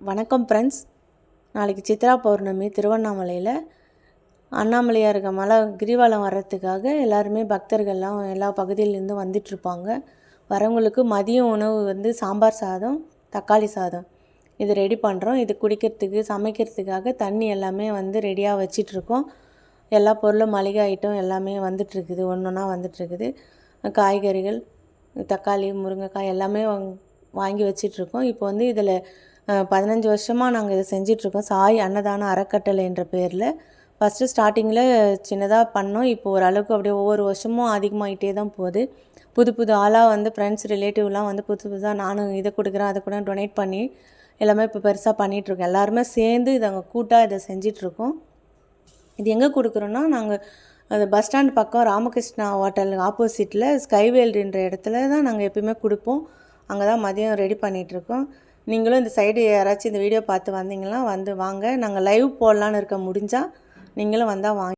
வணக்கம் ஃப்ரெண்ட்ஸ். நாளைக்கு சித்ரா பௌர்ணமி. திருவண்ணாமலையில் அண்ணாமலையார் மலை கிரிவலம் வர்றதுக்காக எல்லாருமே பக்தர்கள்லாம் எல்லா பகுதியிலேருந்து வந்துட்டுருப்பாங்க. வரவங்களுக்கு மதிய உணவு சாம்பார் சாதம், தக்காளி சாதம் இது ரெடி பண்ணுறோம். இது குடிக்கிறதுக்கு சமைக்கிறதுக்காக தண்ணி எல்லாமே ரெடியாக வச்சிட்ருக்கோம். எல்லா பொருளும் மளிகை ஐட்டம் எல்லாமே வந்துட்டுருக்குது, ஒன்று ஒன்றா வந்துட்டுருக்குது. காய்கறிகள், தக்காளி, முருங்கைக்காய் எல்லாமே வாங்கி வச்சிட்ருக்கோம். இப்போ இதில் 15 வருஷமாக நாங்கள் இதை செஞ்சிட்ருக்கோம். சாய் அன்னதான அறக்கட்டளை என்ற பேரில். ஃபஸ்ட்டு ஸ்டார்டிங்கில் சின்னதாக பண்ணோம். இப்போ ஓரளவுக்கு அப்படியே ஒவ்வொரு வருஷமும் அதிகமாகிட்டே தான் போகுது. புது புது ஆளாக ஃப்ரெண்ட்ஸ் ரிலேட்டிவ்லாம் புதுசு புதுசாக நானும் இதை கொடுக்குறேன் அதை கூட டொனேட் பண்ணி எல்லாமே இப்போ பெருசாக பண்ணிகிட்ருக்கோம். எல்லாருமே சேர்ந்து இதை கூட்டாக இதை செஞ்சிட்ருக்கோம். இது எங்கே கொடுக்குறோன்னா, நாங்கள் அது பஸ் ஸ்டாண்ட் பக்கம் ராமகிருஷ்ணா ஹோட்டல் ஆப்போசிட்டில் ஸ்கைவேல்ன்ற இடத்துல தான் நாங்கள் எப்பயுமே கொடுப்போம். அங்கே தான் மதியம் ரெடி பண்ணிகிட்ருக்கோம். நீங்களும் இந்த சைடு யாராச்சும் இந்த வீடியோ பார்த்து வந்தீங்கன்னா வாங்க. நாங்கள் லைவ் போடலான்னு இருக்க, முடிஞ்சால் நீங்களும் வந்தால் வாங்க.